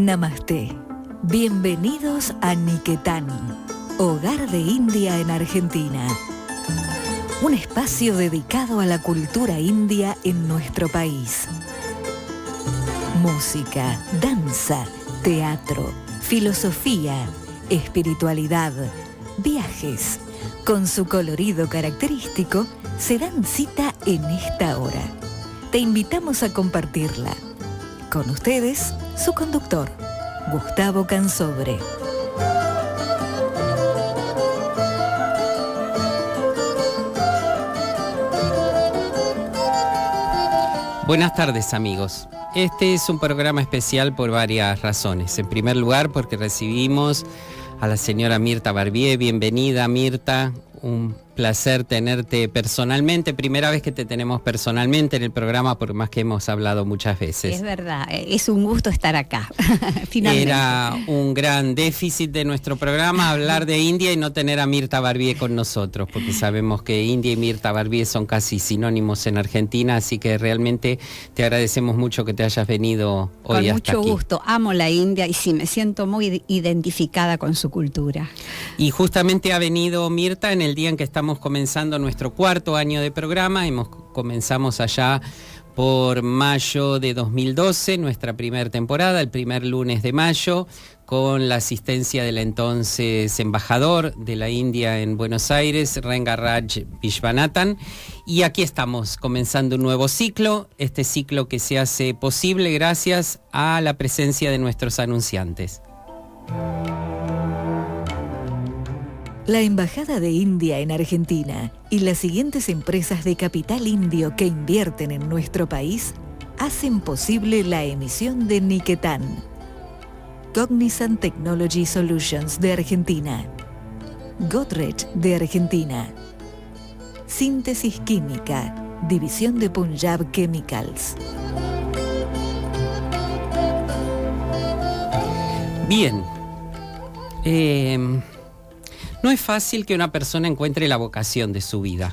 Namaste. Bienvenidos a Niquetán, hogar de India en Argentina. Un espacio dedicado a la cultura india en nuestro país. Música, danza, teatro, filosofía, espiritualidad, viajes. Con su colorido característico, se dan cita en esta hora. Te invitamos a compartirla. Con ustedes, su conductor, Gustavo Cansobre. Buenas tardes, amigos. Este es un programa especial por varias razones. En primer lugar, porque recibimos a la señora Mirta Barbier. Bienvenida, Mirta. Un placer tenerte personalmente. Primera vez que te tenemos personalmente en el programa, por más que hemos hablado muchas veces. Es verdad, es un gusto estar acá, finalmente. Era un gran déficit de nuestro programa hablar de India y no tener a Mirta Barbier con nosotros, porque sabemos que India y Mirta Barbier son casi sinónimos en Argentina, así que realmente te agradecemos mucho que te hayas venido hoy hasta aquí. Con mucho gusto, amo la India y sí, me siento muy identificada con su cultura. Y justamente ha venido Mirta en el día en que estamos comenzando nuestro cuarto año de programa. Comenzamos allá por mayo de 2012, nuestra primera temporada, el primer lunes de mayo, con la asistencia del entonces embajador de la India en Buenos Aires, Rengaraj Vishwanathan. Y aquí estamos comenzando un nuevo ciclo, este ciclo que se hace posible gracias a la presencia de nuestros anunciantes. La Embajada de India en Argentina y las siguientes empresas de capital indio que invierten en nuestro país hacen posible la emisión de Niquetán. Cognizant Technology Solutions de Argentina. Godrej de Argentina. Síntesis Química, División de Punjab Chemicals. Bien. No es fácil que una persona encuentre la vocación de su vida.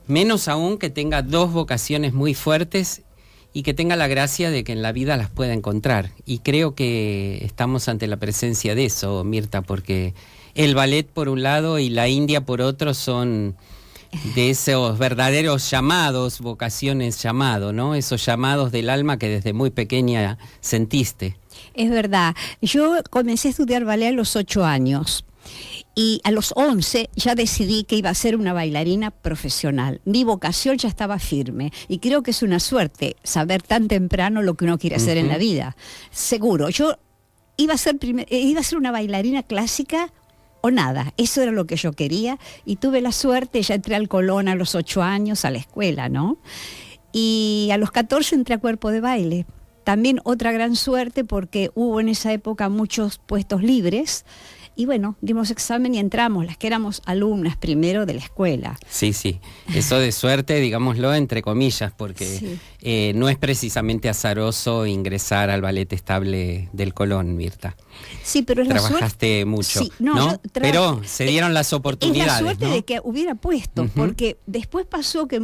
Menos aún que tenga dos vocaciones muy fuertes y que tenga la gracia de que en la vida las pueda encontrar. Y creo que estamos ante la presencia de eso, Mirta, porque el ballet por un lado y la India por otro son de esos verdaderos llamados, vocaciones llamado, ¿no? Esos llamados del alma que desde muy pequeña sentiste. Es verdad. Yo comencé a estudiar ballet a los 8 años. Y a los 11 ya decidí que iba a ser una bailarina profesional. Mi vocación ya estaba firme y creo que es una suerte saber tan temprano lo que uno quiere hacer en la vida. Seguro, yo iba a ser una bailarina clásica o nada. Eso era lo que yo quería y tuve la suerte, ya entré al Colón a los 8 años a la escuela, ¿no? Y a los 14 entré a cuerpo de baile. También otra gran suerte porque hubo en esa época muchos puestos libres. Y bueno, dimos examen y entramos, las que éramos alumnas primero de la escuela. Sí, sí, eso de suerte, digámoslo entre comillas, porque sí. No es precisamente azaroso ingresar al ballet estable del Colón, Mirta. Sí, pero es la suerte. Trabajaste mucho, sí, ¿no? Pero se dieron las oportunidades, es la suerte, ¿no? De que hubiera puestos, porque después pasó que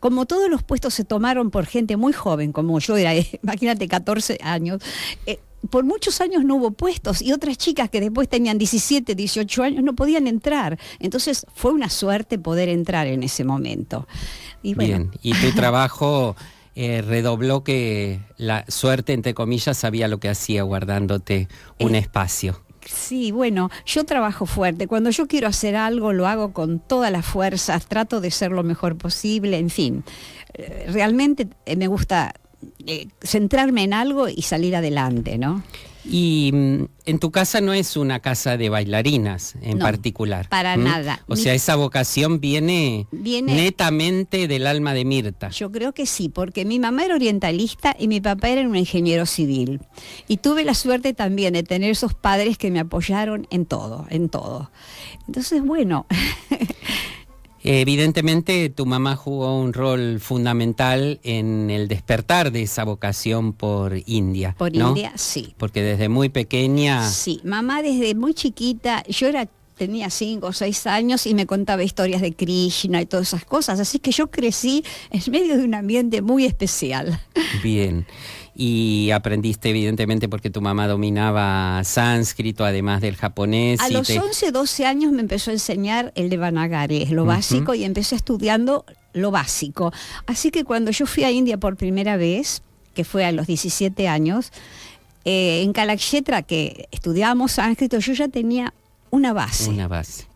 como todos los puestos se tomaron por gente muy joven, como yo era, imagínate, 14 años, por muchos años no hubo puestos y otras chicas que después tenían 17, 18 años no podían entrar. Entonces fue una suerte poder entrar en ese momento. Y bueno. Bien, y tu trabajo redobló que la suerte, entre comillas, sabía lo que hacía guardándote un espacio. Sí, bueno, yo trabajo fuerte. Cuando yo quiero hacer algo, lo hago con todas las fuerzas, trato de ser lo mejor posible, en fin. Realmente me gusta centrarme en algo y salir adelante, ¿no? Y en tu casa no es una casa de bailarinas en particular. Para nada. O sea, esa vocación viene netamente del alma de Mirta. Yo creo que sí, porque mi mamá era orientalista y mi papá era un ingeniero civil. Y tuve la suerte también de tener esos padres que me apoyaron en todo, en todo. Entonces, bueno... Evidentemente tu mamá jugó un rol fundamental en el despertar de esa vocación por India. Por ¿no? India, sí. Porque desde muy pequeña... Sí, mamá desde muy chiquita, tenía 5 o 6 años y me contaba historias de Krishna y todas esas cosas, así que yo crecí en medio de un ambiente muy especial. Bien. y aprendiste evidentemente porque tu mamá dominaba sánscrito, además del japonés. A los 11, 12 años me empezó a enseñar el Devanagari, es lo básico, y empecé estudiando lo básico. Así que cuando yo fui a India por primera vez, que fue a los 17 años, en Kalakshetra, que estudiábamos sánscrito, yo ya tenía una base.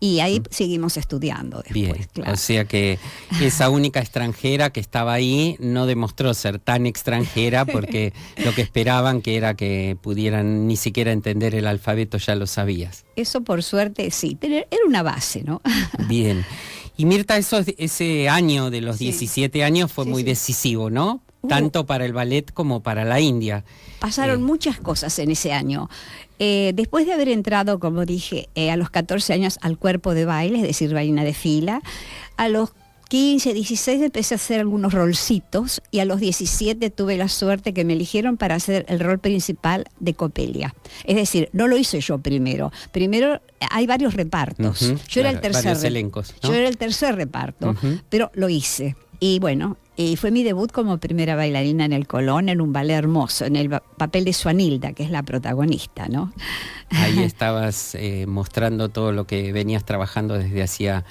Y ahí seguimos estudiando después. Bien, claro. O sea que esa única extranjera que estaba ahí no demostró ser tan extranjera, porque lo que esperaban que era que pudieran ni siquiera entender el alfabeto, ya lo sabías. Eso por suerte sí, era una base, ¿no? Bien. Y Mirta, ese año de los 17 años fue muy decisivo, ¿no? Tanto para el ballet como para la India. Pasaron muchas cosas en ese año. Después de haber entrado, como dije, a los 14 años al cuerpo de baile, es decir, bailarina de fila, a los 15, 16 empecé a hacer algunos rolcitos y a los 17 tuve la suerte que me eligieron para hacer el rol principal de Coppelia. Es decir, no lo hice yo primero. Primero hay varios repartos. Yo era el tercer elencos, ¿no? Yo era el tercer reparto, pero lo hice. Y bueno, fue mi debut como primera bailarina en el Colón, en un ballet hermoso, en el papel de Suanilda, que es la protagonista, ¿no? Ahí estabas mostrando todo lo que venías trabajando desde hacía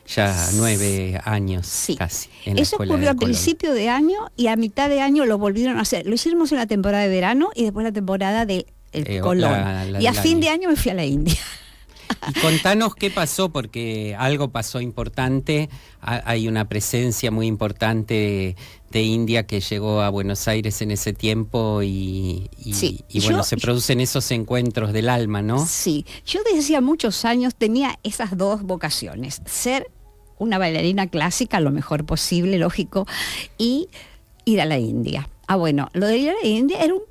ya 9 años casi. En la Eso ocurrió a principio de año y a mitad de año lo volvieron a hacer. Lo hicimos en la temporada de verano y después la temporada del Colón. Y a fin de año me fui a la India. Y contanos qué pasó, porque algo pasó importante. Hay una presencia muy importante de India que llegó a Buenos Aires en ese tiempo y bueno, se producen esos encuentros del alma, ¿no? Sí, yo desde hacía muchos años tenía esas dos vocaciones: ser una bailarina clásica lo mejor posible, lógico, y ir a la India. Bueno, lo de ir a la India era un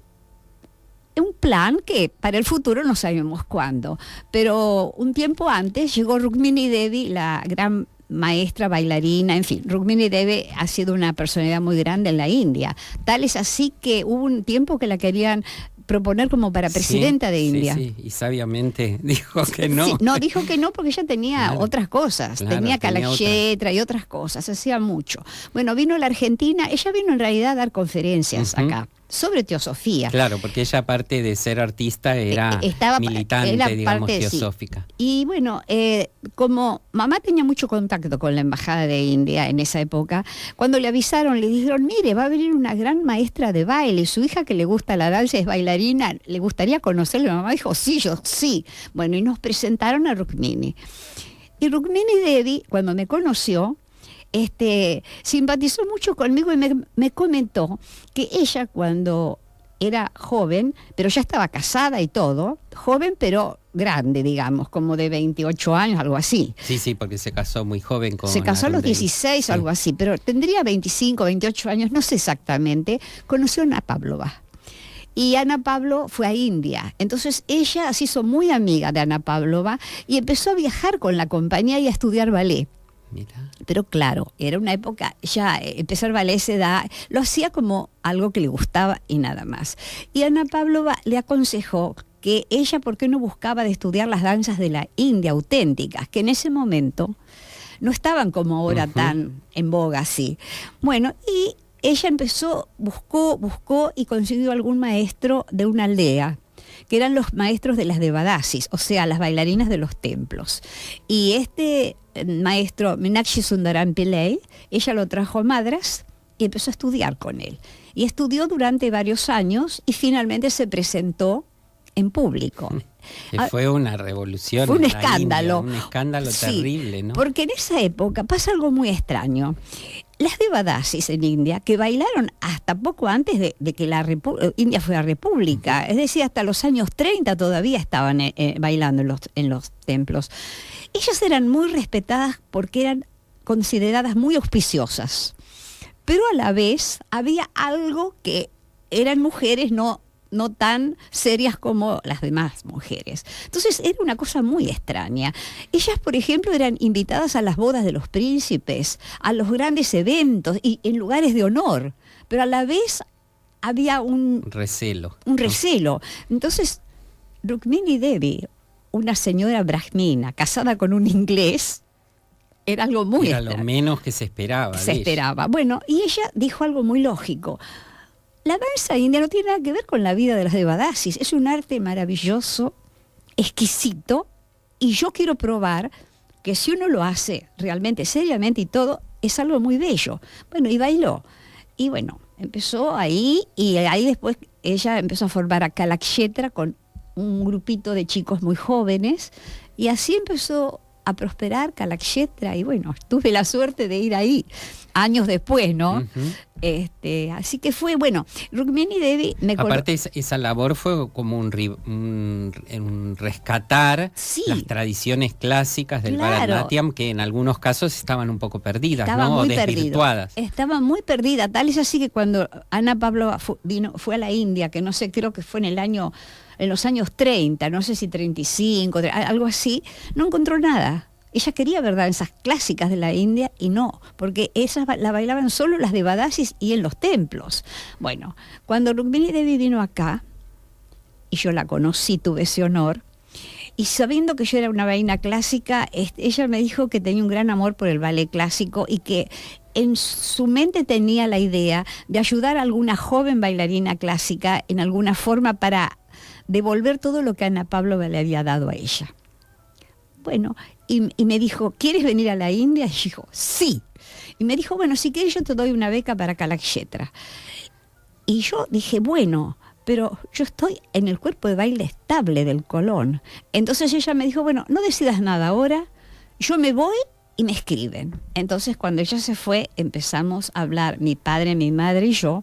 plan que para el futuro no sabemos cuándo, pero un tiempo antes llegó Rukmini Devi, la gran maestra, bailarina, en fin. Rukmini Devi ha sido una personalidad muy grande en la India, tal es así que hubo un tiempo que la querían proponer como para presidenta de India. Sí, y sabiamente dijo que no. Sí, no, dijo que no porque ella tenía otras cosas, tenía Kalakshetra y otras cosas, hacía mucho. Bueno, vino a la Argentina, ella vino en realidad a dar conferencias acá sobre teosofía. Claro, porque ella, aparte de ser artista, era militante, digamos, teosófica. Sí. Y bueno, como mamá tenía mucho contacto con la embajada de India en esa época, cuando le avisaron, le dijeron: mire, va a venir una gran maestra de baile, su hija que le gusta la danza, es bailarina, ¿le gustaría conocerla? Mamá dijo: sí, yo sí. Bueno, y nos presentaron a Rukmini. Y Rukmini Devi, cuando me conoció, simpatizó mucho conmigo y me comentó que ella, cuando era joven, pero ya estaba casada y todo, joven pero grande, digamos, como de 28 años, algo así. Sí, porque se casó muy joven con... Se casó a los 16 o algo así, pero tendría 25, 28 años, no sé exactamente. Conoció a Ana Pavlova. Y Ana Pavlova fue a India. Entonces ella se hizo muy amiga de Ana Pavlova y empezó a viajar con la compañía y a estudiar ballet. Mira. Pero claro, era una época, ya empezar ballet se da, lo hacía como algo que le gustaba y nada más. Y Ana Pavlova le aconsejó que ella, ¿por qué no buscaba de estudiar las danzas de la India auténticas, que en ese momento no estaban como ahora tan en boga así? Bueno, y ella buscó y consiguió algún maestro de una aldea, que eran los maestros de las devadasis, o sea, las bailarinas de los templos. Y este maestro, Meenakshi Sundaram Pillai, ella lo trajo a Madras y empezó a estudiar con él. Y estudió durante varios años y finalmente se presentó en público. Fue una revolución. Fue un escándalo. India, un escándalo terrible, ¿no? Porque en esa época pasa algo muy extraño. Las devadasis en India, que bailaron hasta poco antes de que India fuera república, es decir, hasta los años 30 todavía estaban bailando en los templos. Ellas eran muy respetadas porque eran consideradas muy auspiciosas, pero a la vez había algo que eran mujeres no tan serias como las demás mujeres. Entonces era una cosa muy extraña. Ellas, por ejemplo, eran invitadas a las bodas de los príncipes, a los grandes eventos y en lugares de honor, pero a la vez había un recelo. Entonces, Rukmini Devi, una señora brahmina casada con un inglés, era algo muy extraño. Era lo menos que se esperaba. Bueno, y ella dijo algo muy lógico. La danza india no tiene nada que ver con la vida de las devadasis. Es un arte maravilloso, exquisito, y yo quiero probar que si uno lo hace realmente, seriamente y todo, es algo muy bello. Bueno, y bailó. Y bueno, empezó ahí, y ahí después ella empezó a formar a Kalakshetra con un grupito de chicos muy jóvenes, y así empezó a prosperar Kalakshetra, y bueno, tuve la suerte de ir ahí años después, ¿no? Así que fue, bueno, Rukmini Devi me Aparte esa labor fue como un rescatar las tradiciones clásicas del Bharatanatyam, que en algunos casos estaban un poco perdidas, ¿no? O desvirtuadas. Estaba muy perdida, tal es así que cuando Ana Pavlova fue a la India, que no sé, creo que fue en los años 30, no sé si 35, algo así, no encontró nada. Ella quería ver danzas clásicas de la India y no, porque esas la bailaban solo las devadasis y en los templos. Bueno, cuando Rukmini Devi vino acá, y yo la conocí, tuve ese honor, y sabiendo que yo era una bailarina clásica, ella me dijo que tenía un gran amor por el ballet clásico y que en su mente tenía la idea de ayudar a alguna joven bailarina clásica en alguna forma para devolver todo lo que Ana Pavlova le había dado a ella. Bueno, y me dijo, ¿quieres venir a la India? Y yo dijo, sí. Y me dijo, bueno, si quieres yo te doy una beca para Kalakshetra. Y yo dije, bueno, pero yo estoy en el cuerpo de baile estable del Colón. Entonces ella me dijo, bueno, no decidas nada ahora, yo me voy y me escriben. Entonces cuando ella se fue, empezamos a hablar, mi padre, mi madre y yo,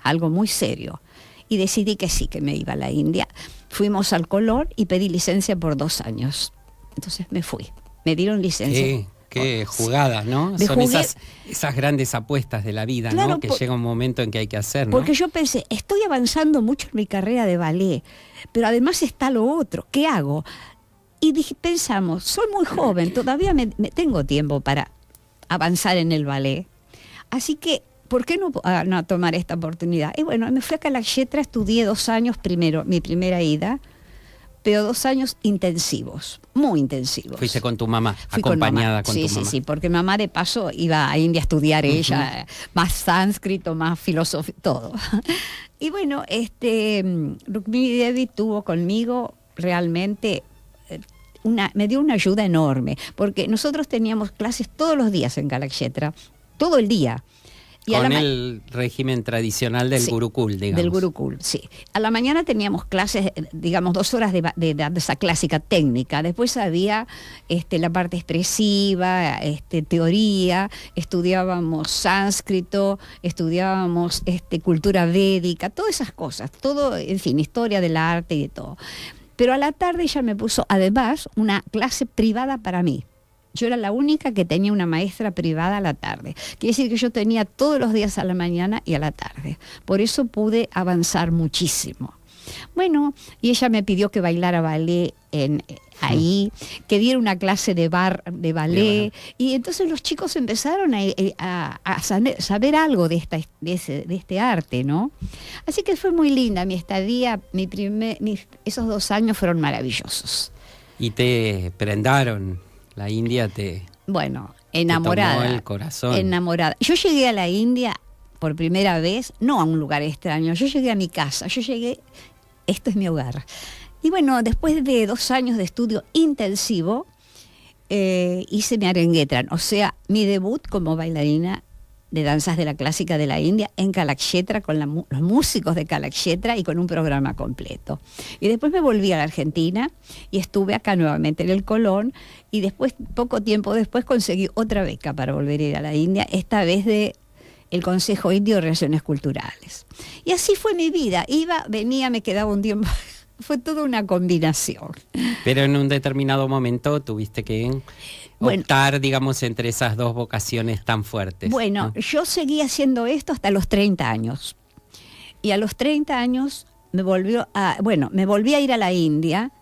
algo muy serio. Y decidí que sí, que me iba a la India. Fuimos al Colón y pedí licencia por 2 años. Entonces me fui, me dieron licencia. Qué jugadas, ¿no? Son esas grandes apuestas de la vida, claro, ¿no? Que llega un momento en que hay que hacer, ¿no? Porque yo pensé, estoy avanzando mucho en mi carrera de ballet, pero además está lo otro, ¿qué hago? Y pensamos, soy muy joven, todavía me tengo tiempo para avanzar en el ballet. Así que, ¿por qué no tomar esta oportunidad? Y bueno, me fui a Kalakshetra, estudié 2 años primero, mi primera ida, pero 2 años intensivos, muy intensivos. Fuiste con tu mamá, acompañada con tu mamá. Sí, porque mamá de paso iba a India a estudiar ella, más sánscrito, más filosofía, todo. Y bueno, Rukmini Devi tuvo conmigo realmente me dio una ayuda enorme, porque nosotros teníamos clases todos los días en Kalakshetra, todo el día. Y con el régimen tradicional del Gurukul, digamos. Del Gurukul, sí. A la mañana teníamos clases, digamos, 2 horas de danza clásica técnica. Después había la parte expresiva, teoría, estudiábamos sánscrito, estudiábamos cultura védica, todas esas cosas. Todo, en fin, historia del arte y de todo. Pero a la tarde ella me puso, además, una clase privada para mí. Yo era la única que tenía una maestra privada a la tarde. Quiere decir que yo tenía todos los días a la mañana y a la tarde. Por eso pude avanzar muchísimo. Bueno, y ella me pidió que bailara ballet ahí, que diera una clase de ballet. Y entonces los chicos empezaron a saber algo de este arte, ¿no? Así que fue muy linda mi estadía. Esos 2 años fueron maravillosos. Y te prendaron. La India bueno, enamorada. Te tomó el corazón. Enamorada. Yo llegué a la India por primera vez, no a un lugar extraño, yo llegué a mi casa, esto es mi hogar. Y bueno, después de 2 años de estudio intensivo, hice mi Arangetran, o sea, mi debut como bailarina de danzas de la clásica de la India en Kalakshetra, con los músicos de Kalakshetra y con un programa completo. Y después me volví a la Argentina y estuve acá nuevamente en el Colón, y después, poco tiempo después, conseguí otra beca para volver a ir a la India, esta vez de el Consejo Indio de Relaciones Culturales. Y así fue mi vida, iba, venía, me quedaba un tiempo... Fue toda una combinación. Pero en un determinado momento tuviste que optar, digamos, entre esas 2 vocaciones tan fuertes. Bueno, ¿no? Yo seguí haciendo esto hasta los 30 años. Y a los 30 años me volví a ir a la India,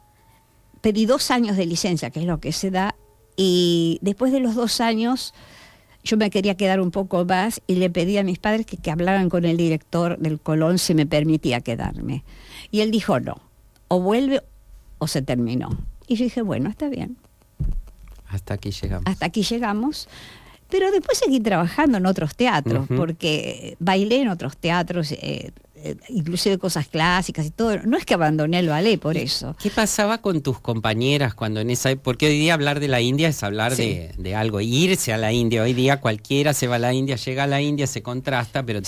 pedí 2 años de licencia, que es lo que se da, y después de los 2 años yo me quería quedar un poco más y le pedí a mis padres que hablaran con el director del Colón si me permitía quedarme. Y él dijo no. O vuelve o se terminó. Y yo dije, bueno, está bien. Hasta aquí llegamos. Hasta aquí llegamos. Pero después seguí trabajando en otros teatros, porque bailé en otros teatros, inclusive cosas clásicas y todo. No es que abandoné el ballet por eso. ¿Qué pasaba con tus compañeras cuando en esa época? Porque hoy día hablar de la India es hablar de algo, irse a la India. Hoy día cualquiera se va a la India, llega a la India, se contrasta, pero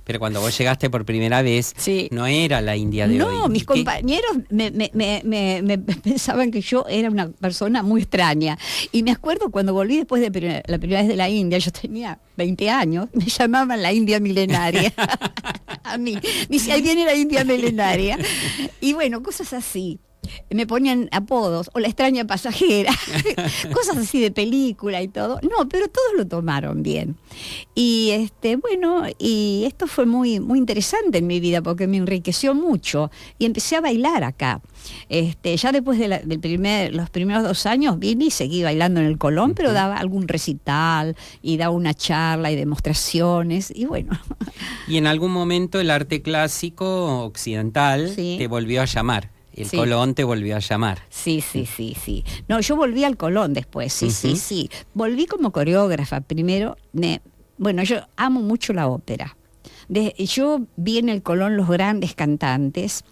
pero cuando vos llegaste por primera vez, no era la India de hoy. No, mis compañeros me pensaban que yo era una persona muy extraña. Y me acuerdo cuando volví después de la primera vez de la India, yo tenía 20 años, me llamaban la India milenaria. A mí. Dice, ahí viene la India milenaria. Y bueno, cosas así. Me ponían apodos, o la extraña pasajera, cosas así de película y todo. No, pero todos lo tomaron bien. Y bueno, y esto fue muy, muy interesante en mi vida porque me enriqueció mucho. Y empecé a bailar acá. Ya después de los primeros 2 años vine y seguí bailando en el Colón, pero daba algún recital y daba una charla y demostraciones y bueno. Y en algún momento el arte clásico occidental te volvió a llamar. El Colón te volvió a llamar. Sí. No, yo volví al Colón después, sí. Volví como coreógrafa primero. Bueno, yo amo mucho la ópera. Yo vi en el Colón los grandes cantantes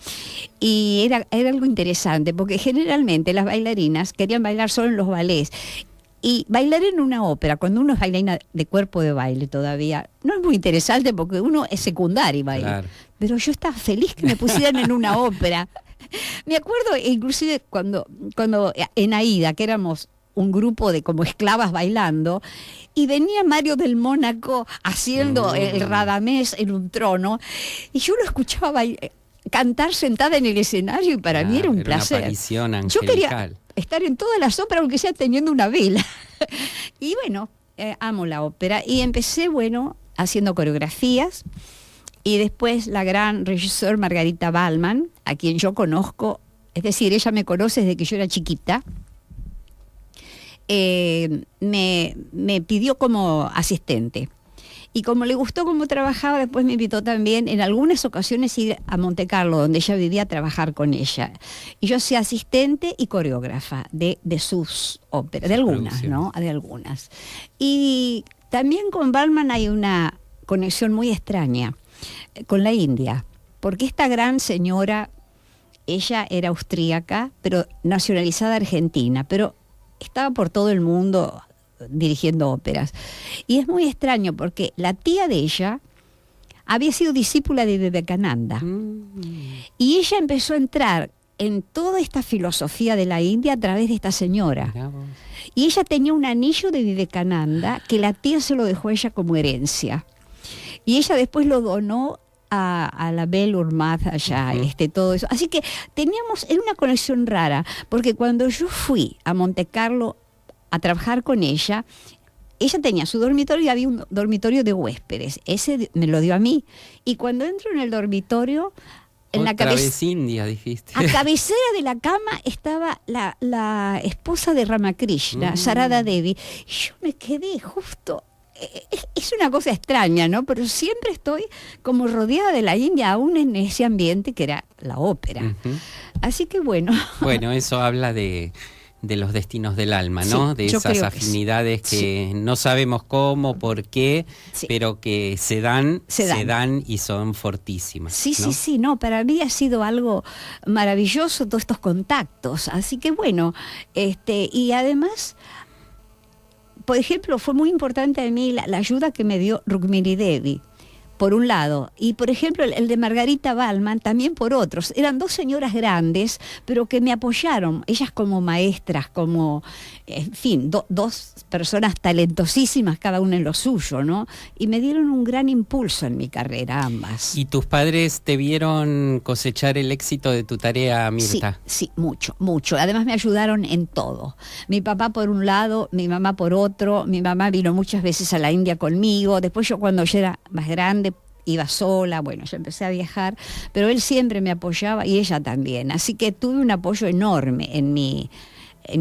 y era algo interesante porque generalmente las bailarinas querían bailar solo en los ballets. Y bailar en una ópera, cuando uno es bailarina de cuerpo de baile todavía, no es muy interesante porque uno es secundario y baila. Claro. Pero yo estaba feliz que me pusieran en una ópera. Me acuerdo inclusive cuando en Aida, que éramos un grupo de como esclavas bailando, y venía Mario del Mónaco haciendo el Radamés en un trono, y yo lo escuchaba cantar sentada en el escenario, y para mí era un placer. Una aparición angelical. Yo quería estar en todas las óperas, aunque sea teniendo una vela. Y bueno, amo la ópera, y empecé, haciendo coreografías. Y después la gran regisseur Margarita Ballman, a quien yo conozco, es decir, ella me conoce desde que yo era chiquita, me pidió como asistente. Y como le gustó cómo trabajaba, después me invitó también en algunas ocasiones ir a Monte Carlo, donde ella vivía, a trabajar con ella. Y yo soy asistente y coreógrafa de sus óperas, de algunas, ¿no? De algunas. Y también con Ballman hay una conexión muy extraña con la India, porque esta gran señora, ella era austríaca, pero nacionalizada argentina, pero estaba por todo el mundo dirigiendo óperas. Y es muy extraño porque la tía de ella había sido discípula de Vivekananda. Y ella empezó a entrar en toda esta filosofía de la India a través de esta señora. Y ella tenía un anillo de Vivekananda que la tía se lo dejó a ella como herencia. Y ella después lo donó a la Belle Urmath allá, todo eso. Así que era una conexión rara, porque cuando yo fui a Monte Carlo a trabajar con ella tenía su dormitorio y había un dormitorio de huéspedes. Ese me lo dio a mí. Y cuando entro en el dormitorio, en la India, dijiste. A cabecera de la cama estaba la esposa de Ramakrishna, Sarada Devi. Y yo me quedé justo. Es una cosa extraña, ¿no? Pero siempre estoy como rodeada de la India, aún en ese ambiente que era la ópera. Así que bueno. Bueno, eso habla de los destinos del alma, ¿no? De esas afinidades que no sabemos cómo, por qué, pero que se dan y son fortísimas. Sí, no, para mí ha sido algo maravilloso todos estos contactos. Así que bueno, y además, por ejemplo, fue muy importante a mí la ayuda que me dio Rukmini Devi, por un lado, y por ejemplo el de Margarita Ballman también por otros. Eran 2 señoras grandes, pero que me apoyaron, ellas como maestras, como, en fin, 2 personas talentosísimas, cada una en lo suyo, ¿no? Y me dieron un gran impulso en mi carrera, ambas. ¿Y tus padres te vieron cosechar el éxito de tu tarea, Mirta? Sí, mucho. Además me ayudaron en todo. Mi papá por un lado, mi mamá por otro. Mi mamá vino muchas veces a la India conmigo. Después yo, cuando yo era más grande, iba sola, yo empecé a viajar, pero él siempre me apoyaba y ella también. Así que tuve un apoyo enorme en mi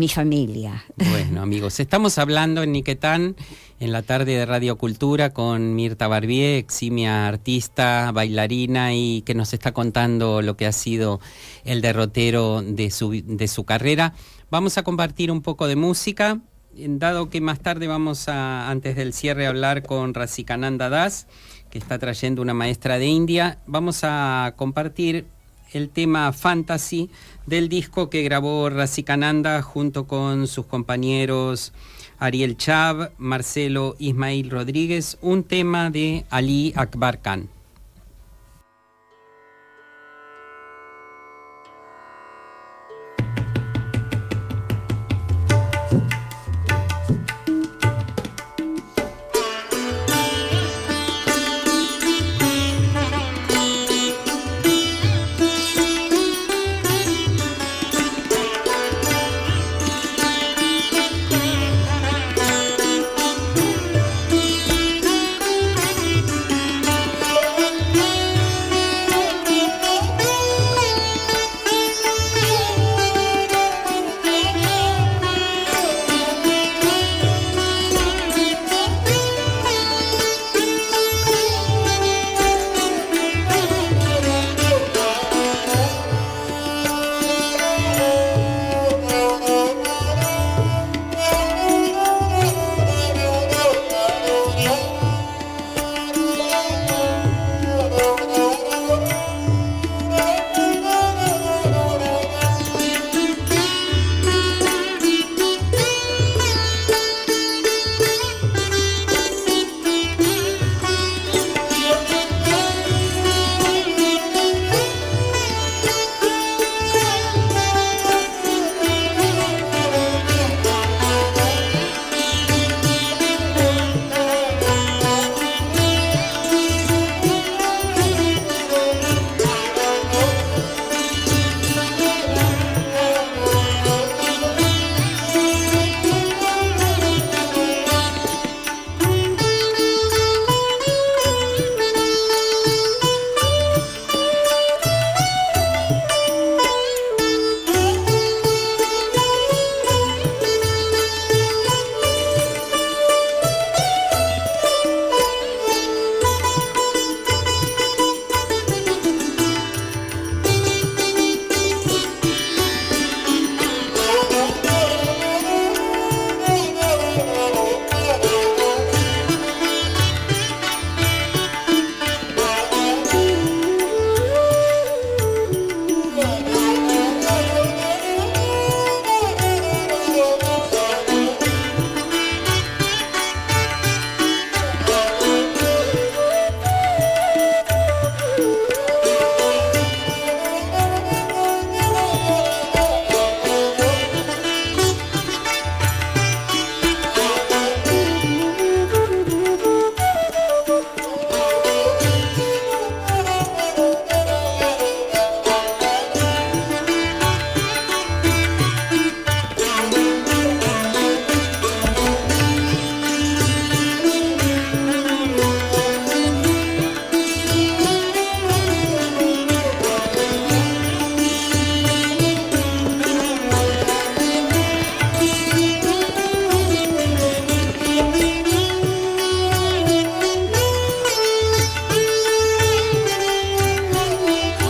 familia. Bueno, amigos, estamos hablando en Niquetán, en la tarde de Radio Cultura, con Mirta Barbier, eximia artista, bailarina, y que nos está contando lo que ha sido el derrotero de su carrera. Vamos a compartir un poco de música, dado que más tarde vamos a, antes del cierre, hablar con Rasikananda Das, que está trayendo una maestra de India. Vamos a compartir el tema Fantasy del disco que grabó Rasikananda junto con sus compañeros Ariel Chab, Marcelo Ismail Rodríguez, un tema de Ali Akbar Khan.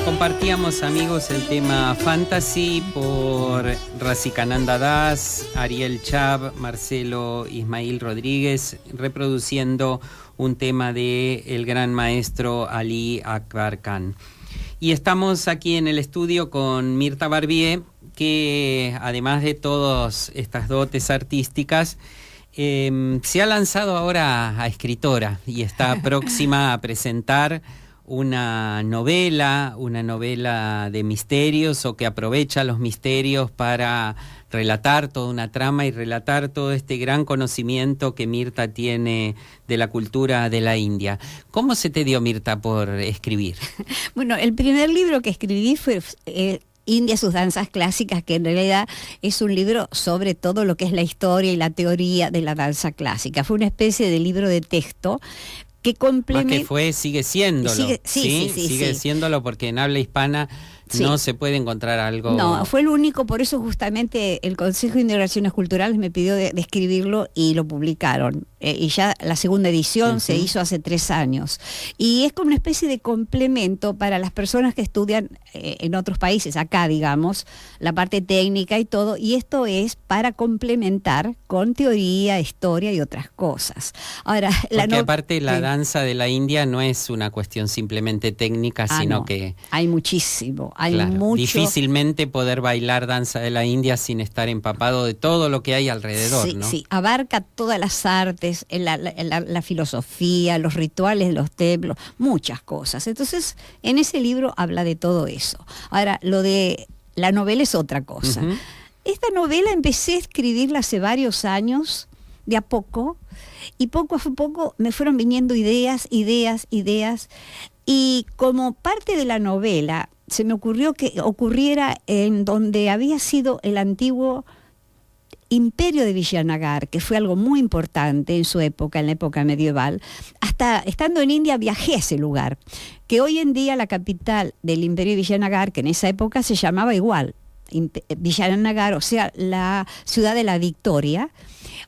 Compartíamos, amigos, el tema Fantasy por Rasikananda Das, Ariel Chab, Marcelo Ismail Rodríguez, reproduciendo un tema de el gran maestro Ali Akbar Khan. Y estamos aquí en el estudio con Mirta Barbier, que además de todas estas dotes artísticas, se ha lanzado ahora a escritora y está próxima a presentar una novela de misterios, o que aprovecha los misterios para relatar toda una trama y relatar todo este gran conocimiento que Mirta tiene de la cultura de la India. ¿Cómo se te dio, Mirta, por escribir? Bueno, el primer libro que escribí fue India, sus danzas clásicas, que en realidad es un libro sobre todo lo que es la historia y la teoría de la danza clásica. Fue una especie de libro de texto que complementa. Más que fue, sigue siéndolo. Sigue siéndolo, porque en habla hispana Sí. No se puede encontrar algo... No, fue el único, por eso justamente el Consejo de Integraciones Culturales me pidió de escribirlo y lo publicaron. Y ya la segunda edición se hizo hace 3 años. Y es como una especie de complemento para las personas que estudian en otros países, acá digamos, la parte técnica y todo, y esto es para complementar con teoría, historia y otras cosas. Ahora, porque aparte la danza de la India no es una cuestión simplemente técnica, sino que... Hay muchísimo. Hay claro, mucho. difícilmente poder bailar danza de la India sin estar empapado de todo lo que hay alrededor, sí, ¿no? Sí, abarca todas las artes, la filosofía, los rituales de los templos, muchas cosas. Entonces, en ese libro habla de todo eso. Ahora, lo de la novela es otra cosa. Esta novela empecé a escribirla hace varios años, de a poco, y poco a poco me fueron viniendo ideas. Y como parte de la novela, se me ocurrió que ocurriera en donde había sido el antiguo Imperio de Vijayanagar, que fue algo muy importante en su época, en la época medieval. Hasta estando en India viajé a ese lugar, que hoy en día la capital del Imperio de Vijayanagar, que en esa época se llamaba igual, Vijayanagar, o sea, la ciudad de la victoria,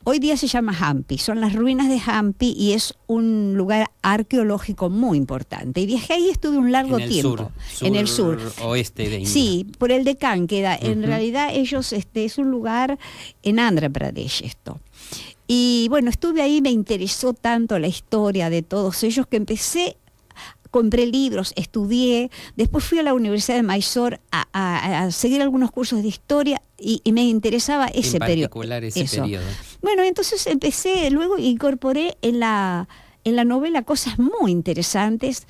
hoy día se llama Hampi, son las ruinas de Hampi y es un lugar arqueológico muy importante. Y viajé ahí, estuve un largo tiempo. En el sur. Oeste de India. Sí, por el Deccan queda. En realidad ellos, es un lugar en Andhra Pradesh esto. Y bueno, estuve ahí, me interesó tanto la historia de todos ellos que compré libros, estudié, después fui a la Universidad de Mysore a seguir algunos cursos de historia y me interesaba ese periodo. En particular ese periodo. Bueno, entonces luego incorporé en la novela cosas muy interesantes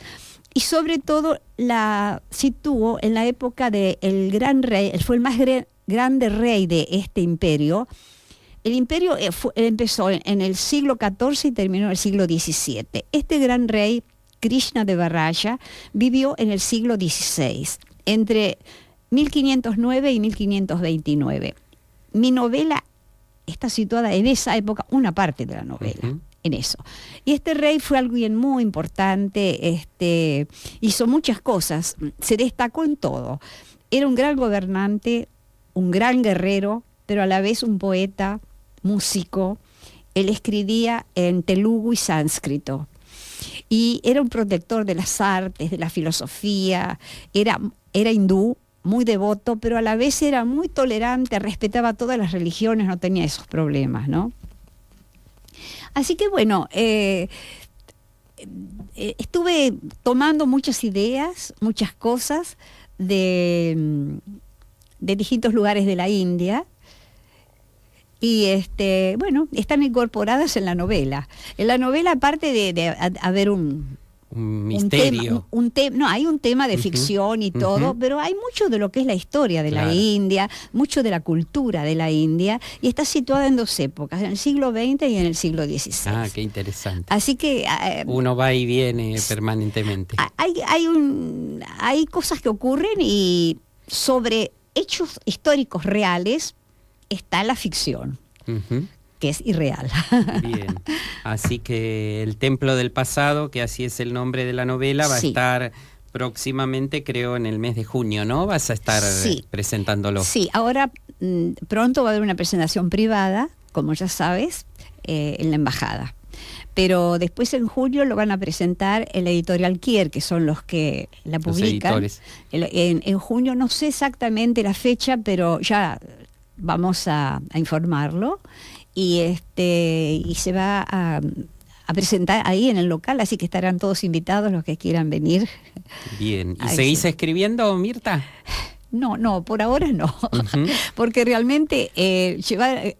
y sobre todo la situó en la época del gran rey, él fue el más grande rey de este imperio. El imperio empezó en el siglo XIV y terminó en el siglo XVII. Este gran rey, Krishna de Raya, vivió en el siglo XVI, entre 1509 y 1529. Mi novela está situada en esa época, una parte de la novela, en eso. Y este rey fue alguien muy importante, hizo muchas cosas, se destacó en todo. Era un gran gobernante, un gran guerrero, pero a la vez un poeta, músico. Él escribía en telugu y sánscrito. Y era un protector de las artes, de la filosofía, era hindú, muy devoto, pero a la vez era muy tolerante, respetaba todas las religiones, no tenía esos problemas, ¿no? Así que bueno, estuve tomando muchas ideas, muchas cosas de distintos lugares de la India. Y bueno, están incorporadas en la novela. En la novela, aparte de haber un misterio. Hay un tema de ficción y todo, pero hay mucho de lo que es la historia de la India, mucho de la cultura de la India, y está situada en 2 épocas, en el siglo XX y en el siglo XVI. Ah, qué interesante. Así que... uno va y viene permanentemente. Hay cosas que ocurren y sobre hechos históricos reales está la ficción, que es irreal. Bien, así que el Templo del Pasado, que así es el nombre de la novela, va a estar próximamente, creo, en el mes de junio, ¿no? Vas a estar presentándolo. Sí, ahora pronto va a haber una presentación privada, como ya sabes, en la embajada. Pero después en julio lo van a presentar en la editorial Kier, que son los que la publican. Los editores. En junio, no sé exactamente la fecha, pero ya vamos a informarlo. Y se va a presentar ahí en el local, así que estarán todos invitados los que quieran venir. Bien. ¿Y seguís escribiendo, Mirta? No, por ahora no, porque realmente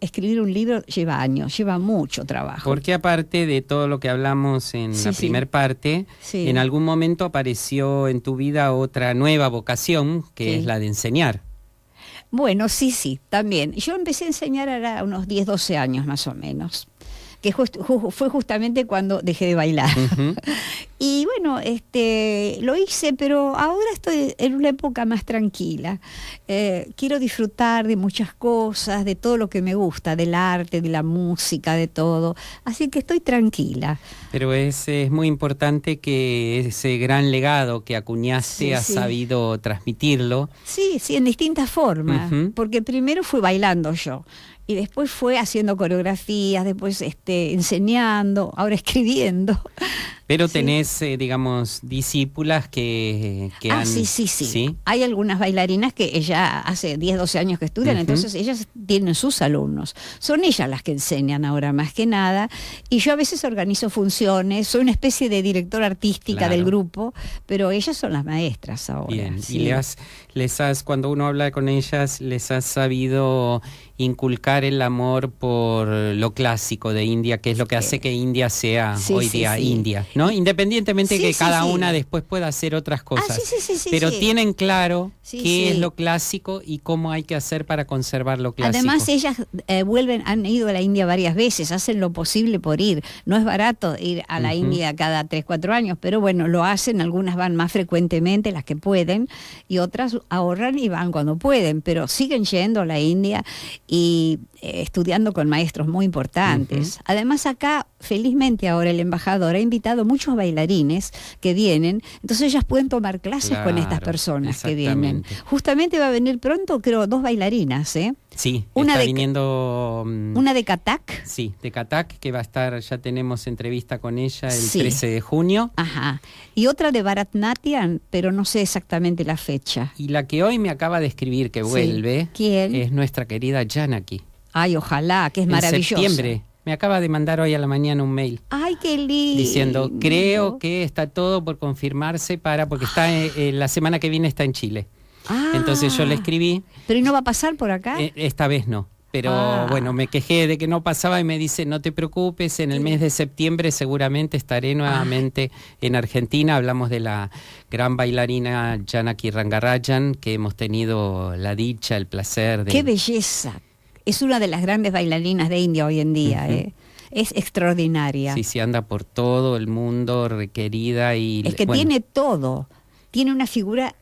escribir un libro lleva años, lleva mucho trabajo. Porque aparte de todo lo que hablamos en la primer parte, en algún momento apareció en tu vida otra nueva vocación, que es la de enseñar. Bueno, sí, también. Yo empecé a enseñar ahora unos 10, 12 años más o menos. que fue justamente cuando dejé de bailar. Ujú. Y bueno, lo hice, pero ahora estoy en una época más tranquila. Quiero disfrutar de muchas cosas, de todo lo que me gusta, del arte, de la música, de todo. Así que estoy tranquila. Pero es muy importante que ese gran legado que acuñaste Sí, has sí. sabido transmitirlo. Sí, sí, en distintas formas. Ujú. Porque primero fui bailando yo. Y después fue haciendo coreografías, después enseñando, ahora escribiendo. Pero Sí. tenés, digamos, discípulas que han... Sí. ¿Sí? Hay algunas bailarinas que ella hace 10, 12 años que estudian, Ujú. entonces ellas tienen sus alumnos. Son ellas las que enseñan ahora más que nada. Y yo a veces organizo funciones, soy una especie de directora artística Claro. del grupo, pero ellas son las maestras ahora. Bien, sí. y les has, cuando uno habla con ellas, les has sabido inculcar el amor por lo clásico de India, que es lo que hace que India sea Sí, hoy sí, día sí. India, ¿no? Independientemente Sí, que sí, cada sí. una después pueda hacer otras cosas. Sí, pero sí. tienen claro Sí, qué sí. es lo clásico y cómo hay que hacer para conservar lo clásico. Además, ellas han ido a la India varias veces, hacen lo posible por ir. No es barato ir a la Ujú. India cada 3, 4 años, pero bueno, lo hacen, algunas van más frecuentemente, las que pueden, y otras ahorran y van cuando pueden, pero siguen yendo a la India y estudiando con maestros muy importantes. Ujú. Además, acá, felizmente ahora el embajador ha invitado muchos bailarines que vienen, entonces ellas pueden tomar clases con estas Claro, personas que vienen. exactamente. Justamente va a venir pronto, creo, 2 bailarinas, ¿eh? Sí, Una está de- viniendo... Una de Katak. Sí, de Katak, que va a estar, ya tenemos entrevista con ella el Sí. 13 de junio. Ajá. Y otra de Bharatnatyam, pero no sé exactamente la fecha. Y la que hoy me acaba de escribir que Sí. vuelve ¿Quién? es nuestra querida Janaki. Ay, ojalá, que es En maravillosa. septiembre. Me acaba de mandar hoy a la mañana un mail Ay, qué lindo. diciendo, creo que está todo por confirmarse porque está la semana que viene está en Chile. Ah. Entonces yo le escribí, ¿Pero y no va a pasar por acá? esta vez no. Pero Ah. bueno, me quejé de que no pasaba y me dice, no te preocupes, en el mes de septiembre seguramente estaré nuevamente en Argentina. Hablamos de la gran bailarina Janaki Rangarajan, que hemos tenido la dicha, el placer de... ¡Qué belleza! Es una de las grandes bailarinas de India hoy en día, Ujú. ¿eh? Es extraordinaria. Sí, anda por todo el mundo, requerida y... Es que bueno, tiene todo. Tiene una figura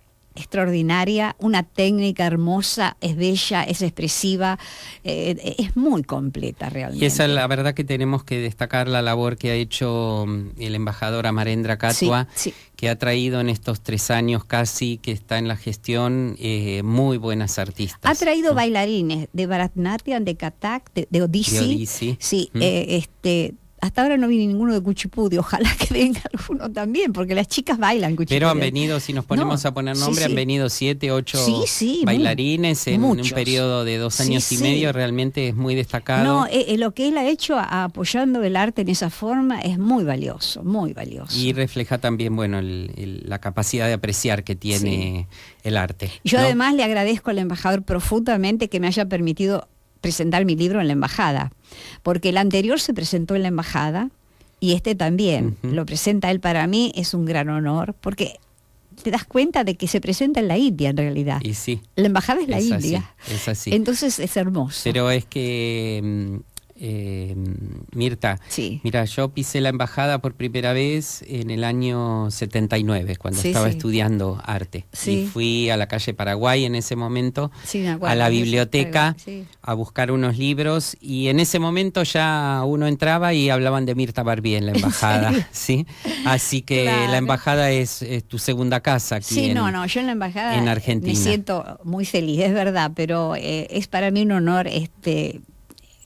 extraordinaria, una técnica hermosa, es bella, es expresiva, es muy completa realmente. y esa es la verdad que tenemos que destacar la labor que ha hecho el embajador Amarendra Katwa, Sí, sí. que ha traído en estos 3 años casi que está en la gestión muy buenas artistas. Ha traído ¿no? bailarines de Bharatnatyam, de Kathak, de Odissi. De Odissi. Sí, Mm. hasta ahora no vi ninguno de Kuchipudi, ojalá que venga alguno también, porque las chicas bailan Kuchipudi. Pero han venido, si nos ponemos No, a poner sí, nombre, sí. han venido 7, 8 Sí, sí, bailarines en un muchos. periodo de 2 Sí, años y sí. medio, realmente es muy destacado. No, lo que él ha hecho apoyando el arte en esa forma es muy valioso, muy valioso. Y refleja también, bueno, la capacidad de apreciar que tiene el arte. Yo ¿no? además le agradezco al embajador profundamente que me haya permitido presentar mi libro en la embajada, porque el anterior se presentó en la embajada y este también. Ujú. Lo presenta él, para mí es un gran honor, porque te das cuenta de que se presenta en la India en realidad. Y sí, La embajada es la es India. así, es así. Entonces es hermoso. Pero es que, Mirta, Sí. mira, yo pisé la embajada por primera vez en el año 79, cuando Sí, estaba sí. estudiando arte. Sí. Y fui a la calle Paraguay en ese momento, Sí, me acuerdo. a la biblioteca, Sí. a buscar unos libros, y en ese momento ya uno entraba y hablaban de Mirta Barbie en la embajada, ¿sí? Así que Claro. la embajada es tu segunda casa aquí Sí, en, yo en la embajada en Argentina. me siento muy feliz, es verdad, pero es para mí un honor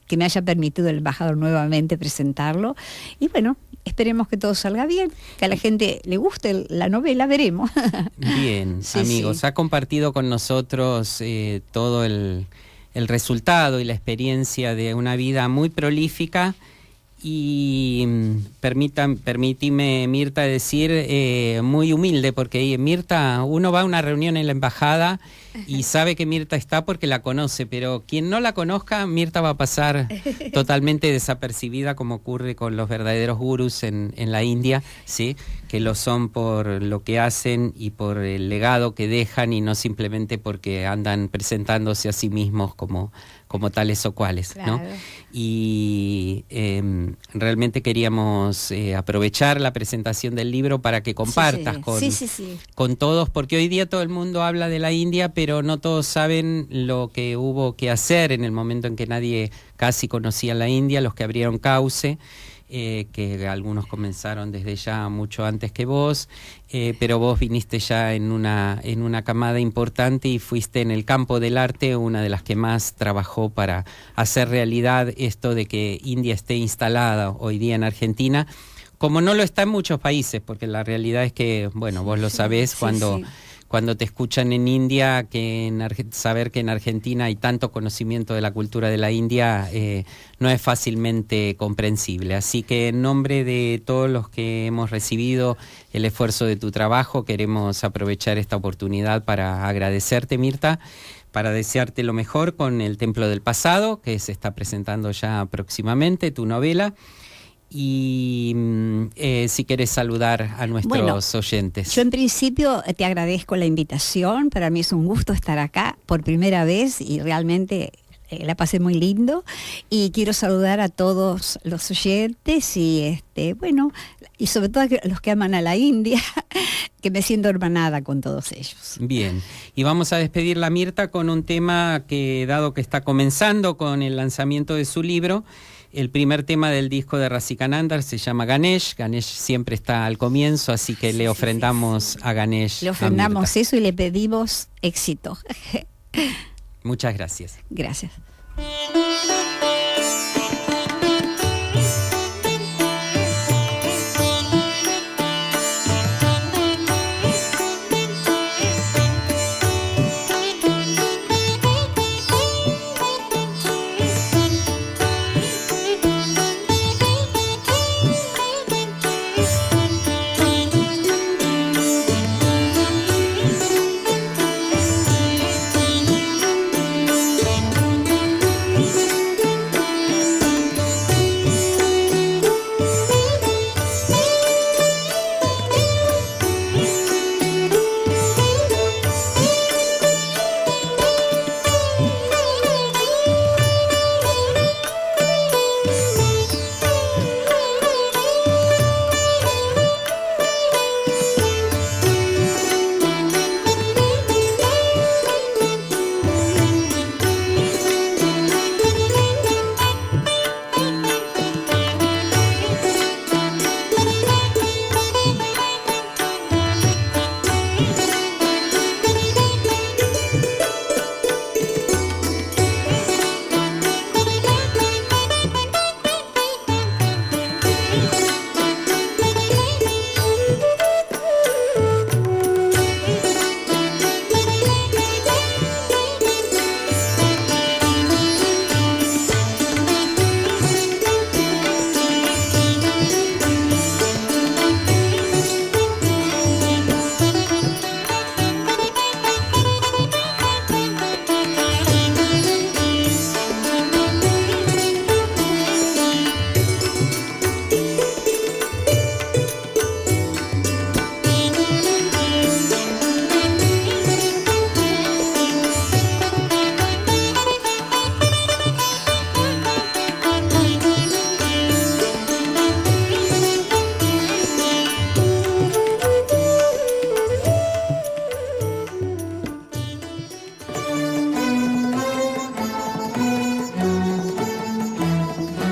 que me haya permitido el embajador nuevamente presentarlo. Y bueno, esperemos que todo salga bien, que a la gente le guste la novela, veremos. Bien, Sí, amigos, sí. ha compartido con nosotros todo el resultado y la experiencia de una vida muy prolífica y permítime, Mirta, decir muy humilde, porque Mirta, uno va a una reunión en la embajada y sabe que Mirta está porque la conoce, pero quien no la conozca, Mirta va a pasar totalmente desapercibida, como ocurre con los verdaderos gurús en la India, ¿sí? Que lo son por lo que hacen y por el legado que dejan, y no simplemente porque andan presentándose a sí mismos como tales o cuales, ¿no? Claro. y realmente queríamos aprovechar la presentación del libro para que compartas con todos, porque hoy día todo el mundo habla de la India, pero no todos saben lo que hubo que hacer en el momento en que nadie casi conocía la India, los que abrieron cauce. Que algunos comenzaron desde ya mucho antes que vos, pero vos viniste ya en una camada importante y fuiste en el campo del arte una de las que más trabajó para hacer realidad esto de que India esté instalada hoy día en Argentina, como no lo está en muchos países, porque la realidad es que, bueno, vos lo sabés, cuando te escuchan en India, saber que en Argentina hay tanto conocimiento de la cultura de la India no es fácilmente comprensible. Así que en nombre de todos los que hemos recibido el esfuerzo de tu trabajo, queremos aprovechar esta oportunidad para agradecerte, Mirta, para desearte lo mejor con El Templo del Pasado, que se está presentando ya próximamente, tu novela. Y si quieres saludar a nuestros oyentes. Yo en principio te agradezco la invitación, para mí es un gusto estar acá por primera vez y realmente la pasé muy lindo, y quiero saludar a todos los oyentes y y sobre todo a los que aman a la India, que me siento hermanada con todos ellos. Bien, y vamos a despedir la Mirta con un tema que, dado que está comenzando con el lanzamiento de su libro, el primer tema del disco de Rasikananda se llama Ganesh. Ganesh siempre está al comienzo, así que le ofrendamos a Ganesh. Le ofrendamos eso y le pedimos éxito. Muchas gracias. Gracias.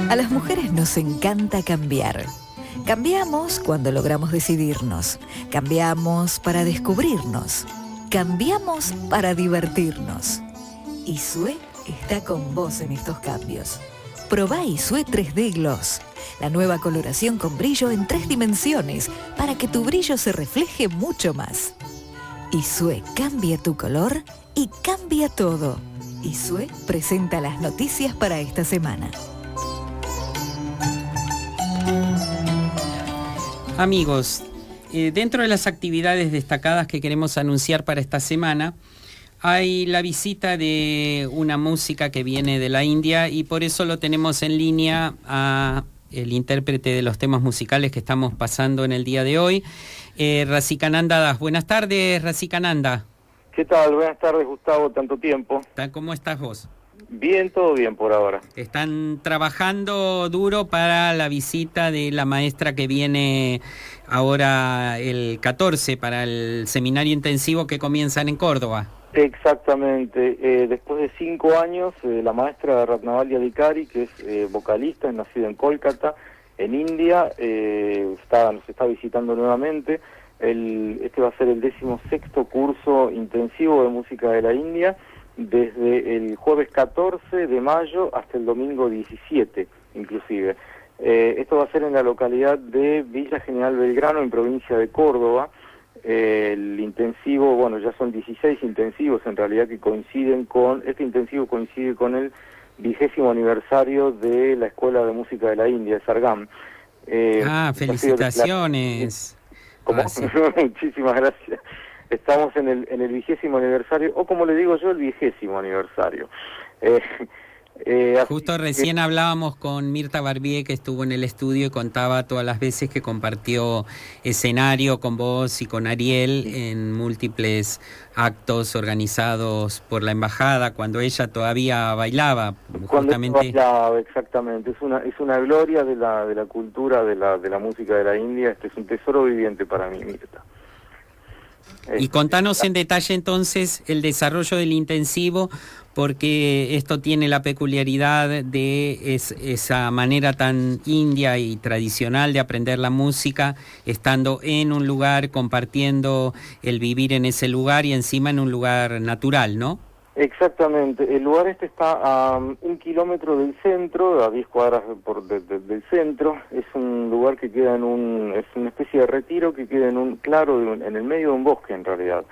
A las mujeres nos encanta cambiar. Cambiamos cuando logramos decidirnos. Cambiamos para descubrirnos. Cambiamos para divertirnos. Isue está con vos en estos cambios. Probá Isue 3D Gloss, la nueva coloración con brillo en 3 dimensiones para que tu brillo se refleje mucho más. Isue cambia tu color y cambia todo. Isue presenta las noticias para esta semana. Amigos, dentro de las actividades destacadas que queremos anunciar para esta semana, hay la visita de una música que viene de la India y por eso lo tenemos en línea a el intérprete de los temas musicales que estamos pasando en el día de hoy, Rasikananda Das. Buenas tardes, Rasikananda. ¿Qué tal? Buenas tardes, Gustavo, tanto tiempo. ¿Cómo estás vos? Bien, todo bien por ahora. Están trabajando duro para la visita de la maestra que viene ahora el 14 para el seminario intensivo que comienzan en Córdoba. Exactamente. Después de 5 años, la maestra Ratnavali Adhikari, que es vocalista, es nacida en Kolkata, en India, nos está visitando nuevamente. Este va a ser el 16º curso intensivo de música de la India, desde el jueves 14 de mayo hasta el domingo 17, inclusive. Esto va a ser en la localidad de Villa General Belgrano, en provincia de Córdoba. El intensivo, bueno, ya son 16 intensivos en realidad que coinciden con, este intensivo coincide con el 20º aniversario de la Escuela de Música de la India, de Sargam. Felicitaciones. ¿Cómo? Muchísimas gracias. Estamos en el 20º aniversario, o como le digo yo, el 20º aniversario. Justo recién hablábamos con Mirta Barbier, que estuvo en el estudio y contaba todas las veces que compartió escenario con vos y con Ariel en múltiples actos organizados por la embajada, cuando ella todavía bailaba. Justamente. Cuando bailaba, exactamente. Es una gloria de la cultura de la música de la India. Este es un tesoro viviente para mí, Mirta. Y contanos en detalle entonces el desarrollo del intensivo, porque esto tiene la peculiaridad de esa manera tan india y tradicional de aprender la música, estando en un lugar, compartiendo el vivir en ese lugar y encima en un lugar natural, ¿no? Exactamente. El lugar está a 1 kilómetro del centro, a 10 cuadras del centro. Es un lugar que queda es una especie de retiro que queda en un claro, en el medio de un bosque en realidad.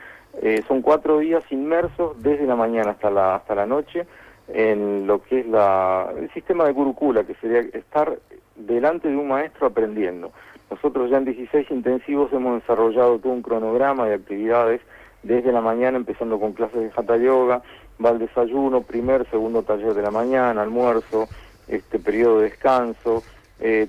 Son 4 días inmersos desde la mañana hasta la noche en lo que es el sistema de Gurukula, que sería estar delante de un maestro aprendiendo. Nosotros ya en 16 intensivos hemos desarrollado todo un cronograma de actividades desde la mañana, empezando con clases de Hatha Yoga, va el desayuno, primer, segundo taller de la mañana, almuerzo, periodo de descanso,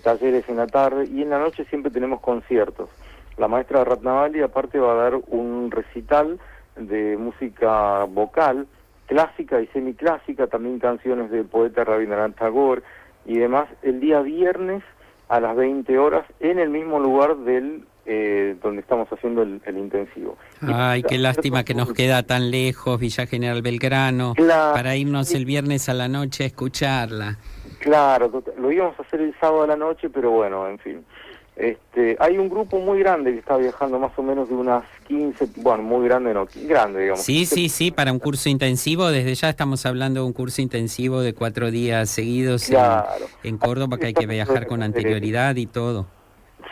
talleres en la tarde, y en la noche siempre tenemos conciertos. La maestra Ratnavali aparte va a dar un recital de música vocal, clásica y semiclásica, también canciones del poeta Rabindranath Tagore y demás, el día viernes a las 20 horas en el mismo lugar donde estamos haciendo el intensivo. Ay, qué lástima que nos queda tan lejos Villa General Belgrano, claro, para irnos el viernes a la noche a escucharla. Claro, lo íbamos a hacer el sábado a la noche, pero bueno, en fin. Hay un grupo muy grande que está viajando, más o menos de unas 15, bueno, muy grande no, grande digamos. Sí, para un curso intensivo, desde ya estamos hablando de un curso intensivo de 4 días seguidos, claro, en Córdoba, que hay que viajar con anterioridad y todo.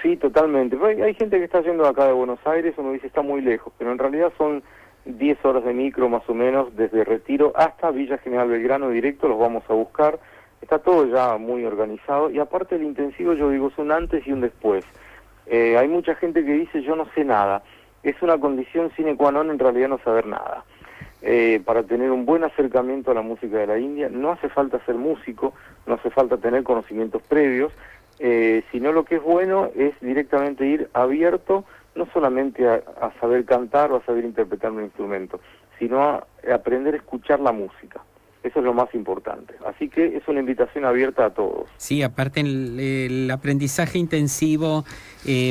Sí, totalmente. Hay gente que está yendo acá de Buenos Aires, uno dice está muy lejos, pero en realidad son 10 horas de micro más o menos, desde Retiro hasta Villa General Belgrano directo, los vamos a buscar. Está todo ya muy organizado y aparte el intensivo, yo digo, es un antes y un después. Hay mucha gente que dice yo no sé nada. Es una condición sine qua non en realidad no saber nada. Para tener un buen acercamiento a la música de la India no hace falta ser músico, no hace falta tener conocimientos previos, sino lo que es bueno es directamente ir abierto, no solamente a saber cantar o a saber interpretar un instrumento, sino a aprender a escuchar la música. Eso es lo más importante. Así que es una invitación abierta a todos. Sí, aparte el aprendizaje intensivo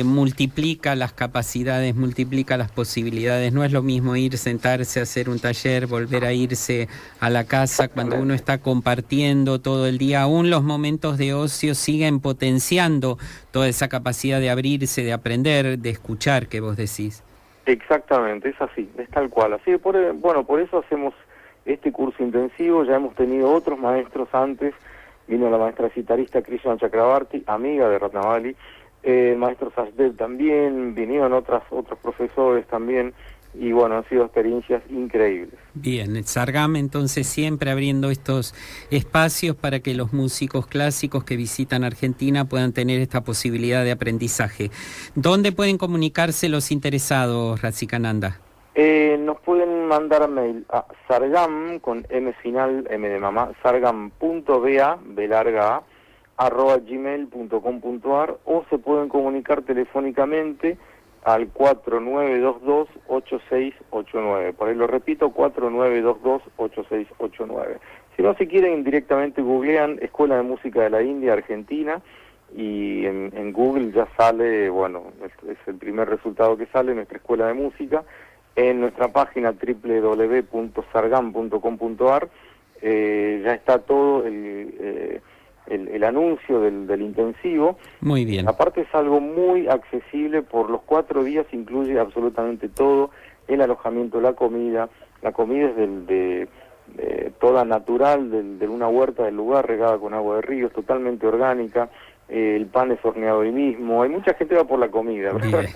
multiplica las capacidades, multiplica las posibilidades. No es lo mismo ir, sentarse, hacer un taller, volver a irse a la casa cuando uno está compartiendo todo el día. Aún los momentos de ocio siguen potenciando toda esa capacidad de abrirse, de aprender, de escuchar, que vos decís. Exactamente, es así, es tal cual. Así que por eso hacemos este curso intensivo. Ya hemos tenido otros maestros antes, vino la maestra citarista Krishna Chakrabarti, amiga de Ratnavali, el maestro Sachdev también, vinieron otros profesores también, y bueno, han sido experiencias increíbles. Bien, Sargam entonces siempre abriendo estos espacios para que los músicos clásicos que visitan Argentina puedan tener esta posibilidad de aprendizaje. ¿Dónde pueden comunicarse los interesados, Ratsikananda? Nos pueden mandar mail a sargam, con M final, M de mamá, sargam.ba, @gmail.com.ar, o se pueden comunicar telefónicamente al 4922-8689. Por ahí lo repito, 4922-8689. Si no, si quieren, directamente googlean Escuela de Música de la India, Argentina, y en Google ya sale, bueno, es el primer resultado que sale, nuestra escuela de música. En nuestra página www.sargam.com.ar ya está todo el anuncio del intensivo. Muy bien. Aparte es algo muy accesible, por los 4 días incluye absolutamente todo, el alojamiento, la comida es de toda natural, de una huerta del lugar regada con agua de ríos, totalmente orgánica. El pan es horneado ahí mismo. Hay mucha gente que va por la comida. Bien.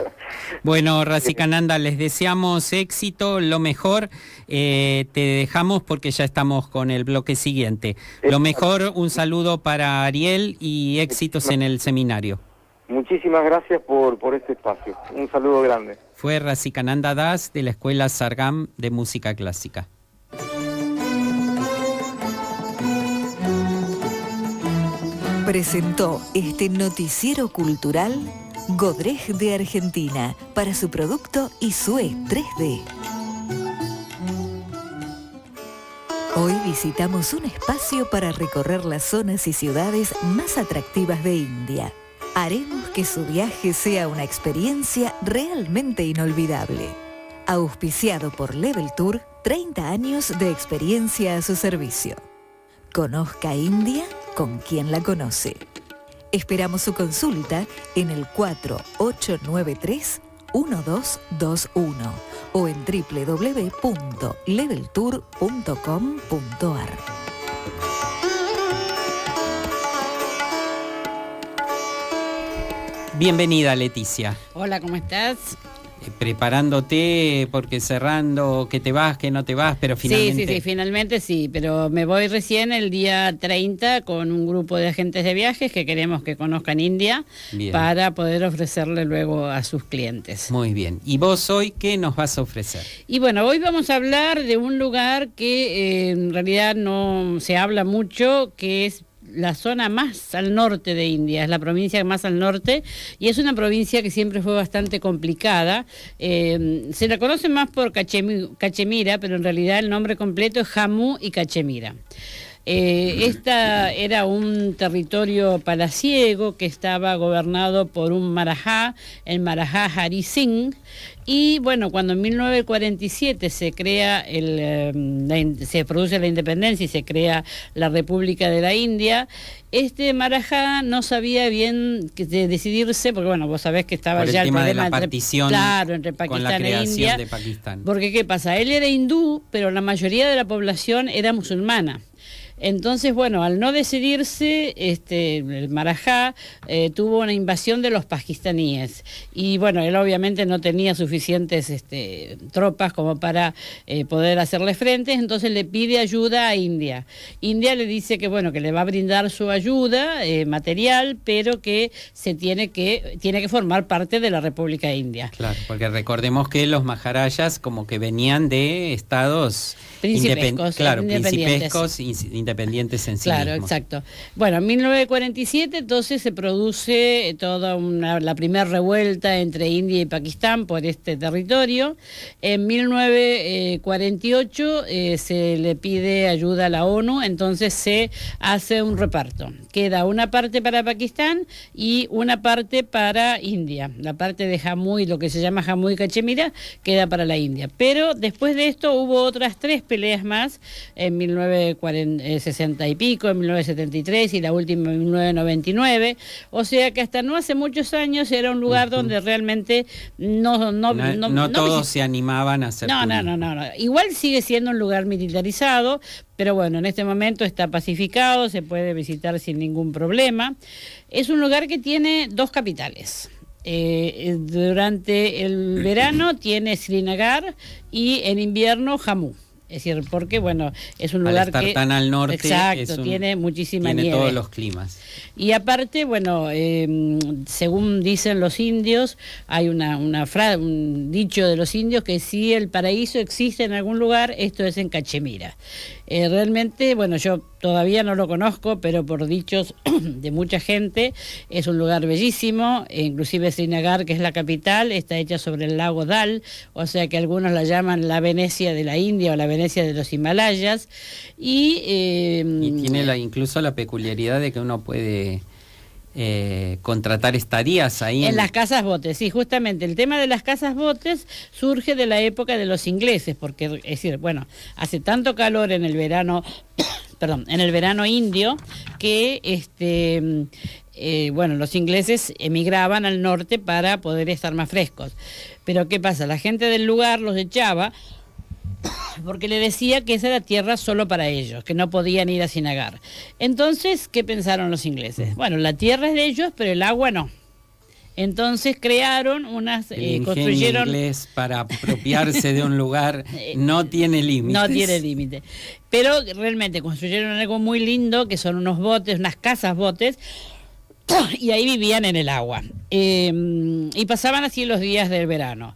Bueno, Rasikananda, les deseamos éxito, lo mejor. Te dejamos porque ya estamos con el bloque siguiente. Lo mejor, un saludo para Ariel y éxitos en el seminario. Muchísimas gracias por este espacio. Un saludo grande. Fue Rasikananda Das de la Escuela Sargam de Música Clásica. Presentó este noticiero cultural Godrej de Argentina para su producto Isue 3D. Hoy visitamos un espacio para recorrer las zonas y ciudades más atractivas de India. Haremos que su viaje sea una experiencia realmente inolvidable. Auspiciado por Level Tour, 30 años de experiencia a su servicio. Conozca India con quien la conoce. Esperamos su consulta en el 4893-1221 o en www.leveltour.com.ar. Bienvenida, Leticia. Hola, ¿cómo estás? Preparándote, porque cerrando, que te vas, que no te vas, pero finalmente... Sí, finalmente sí, pero me voy recién el día 30 con un grupo de agentes de viajes que queremos que conozcan India. Bien. Para poder ofrecerle luego a sus clientes. Muy bien. ¿Y vos hoy qué nos vas a ofrecer? Y bueno, hoy vamos a hablar de un lugar que en realidad no se habla mucho, que es la zona más al norte de India, es la provincia más al norte y es una provincia que siempre fue bastante complicada. Se la conoce más por Cachemira, pero en realidad el nombre completo es Jammu y Cachemira. Esta era un territorio palaciego que estaba gobernado por un marajá, el marajá Hari Singh, y bueno, cuando en 1947 se crea se produce la independencia y se crea la República de la India, este marajá no sabía bien decidirse, porque bueno, vos sabés que estaba ya el tema problema de la partición, entre Pakistán con la creación e India, de Pakistán. Porque ¿qué pasa? Él era hindú, pero la mayoría de la población era musulmana. Entonces, bueno, al no decidirse, el marajá tuvo una invasión de los pakistaníes y bueno, él obviamente no tenía suficientes tropas como para poder hacerle frente, entonces le pide ayuda a India. India le dice que bueno, que le va a brindar su ayuda material, pero que tiene que formar parte de la República de India. Claro, porque recordemos que los maharayas como que venían de estados principescos, independientes en sí Claro, mismos. Exacto. Bueno, en 1947 entonces se produce la primera revuelta entre India y Pakistán por este territorio. En 1948 se le pide ayuda a la ONU, entonces se hace un reparto. Queda una parte para Pakistán y una parte para India. La parte de Jammu y lo que se llama Jammu y Cachemira queda para la India. Pero después de esto hubo otras 3 peleas más en 1960 y pico, en 1973 y la última en 1999, o sea que hasta no hace muchos años era un lugar donde realmente no todos se animaban a hacer no, igual sigue siendo un lugar militarizado, pero bueno, en este momento está pacificado, se puede visitar sin ningún problema. Es un lugar que tiene 2 capitales. Durante el verano tiene Srinagar y en invierno Jammu. Es decir, porque bueno, es un lugar al estar tan al norte, exacto, tiene muchísima nieve. Tiene todos los climas. Y aparte, bueno, según dicen los indios, hay un dicho de los indios que si el paraíso existe en algún lugar, esto es en Cachemira. Realmente, bueno, yo todavía no lo conozco, pero por dichos de mucha gente, es un lugar bellísimo, inclusive Srinagar, que es la capital, está hecha sobre el lago Dal, o sea que algunos la llaman la Venecia de la India o la Venecia de los Himalayas. Y tiene incluso la peculiaridad de que uno puede contratar estadías ahí. En las casas botes, sí, justamente el tema de las casas botes surge de la época de los ingleses, porque, es decir, bueno, hace tanto calor en el verano, perdón, en el verano indio, que bueno, los ingleses emigraban al norte para poder estar más frescos. Pero ¿qué pasa? La gente del lugar los echaba porque le decía que esa era tierra solo para ellos, que no podían ir a Srinagar. Entonces, ¿qué pensaron los ingleses? Bueno, la tierra es de ellos, pero el agua no. Entonces crearon unas, construyeron... inglés para apropiarse de un lugar no tiene límites. No tiene límite. Pero realmente construyeron algo muy lindo, que son unos botes, unas casas botes, y ahí vivían en el agua. Y pasaban así los días del verano.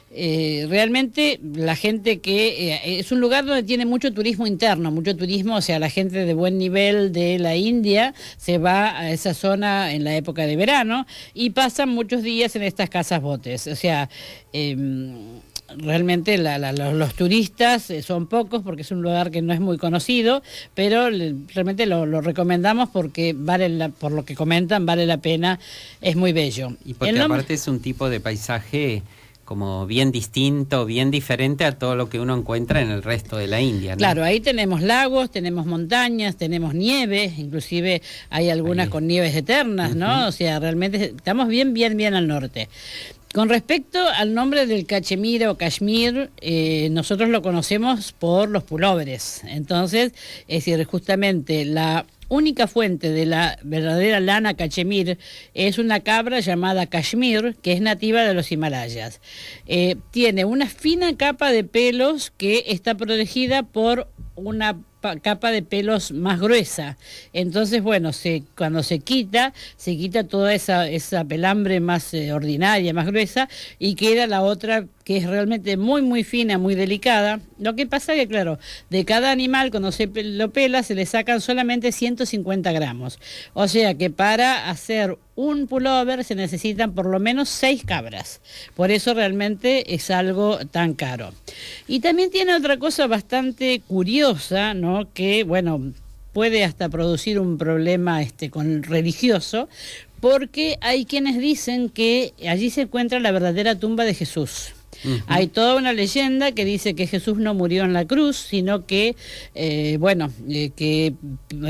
Realmente la gente que es un lugar donde tiene mucho turismo interno, mucho turismo, o sea, la gente de buen nivel de la India se va a esa zona en la época de verano y pasan muchos días en estas casas botes. O sea, realmente los turistas son pocos porque es un lugar que no es muy conocido, pero realmente lo recomendamos porque por lo que comentan, vale la pena, es muy bello. Y porque aparte es un tipo de paisaje como bien distinto, bien diferente a todo lo que uno encuentra en el resto de la India, ¿no? Claro, ahí tenemos lagos, tenemos montañas, tenemos nieve, inclusive hay algunas con nieves eternas, ¿no? O sea, realmente estamos bien al norte. Con respecto al nombre del cachemira o cashmere, nosotros lo conocemos por los pulóveres. Entonces, es decir, justamente la única fuente de la verdadera lana cachemir es una cabra llamada cashmere, que es nativa de los Himalayas. Tiene una fina capa de pelos que está protegida por una capa de pelos más gruesa. Entonces, bueno, cuando se quita toda esa pelambre más ordinaria, más gruesa, y queda la otra que es realmente muy fina, muy delicada. Lo que pasa es que, claro, de cada animal cuando se lo pela se le sacan solamente 150 gramos. O sea que para hacer un pullover se necesitan por lo menos 6 cabras. Por eso realmente es algo tan caro. Y también tiene otra cosa bastante curiosa, ¿no? Que, bueno, puede hasta producir un problema con religioso, porque hay quienes dicen que allí se encuentra la verdadera tumba de Jesús. Hay toda una leyenda que dice que Jesús no murió en la cruz, sino que, que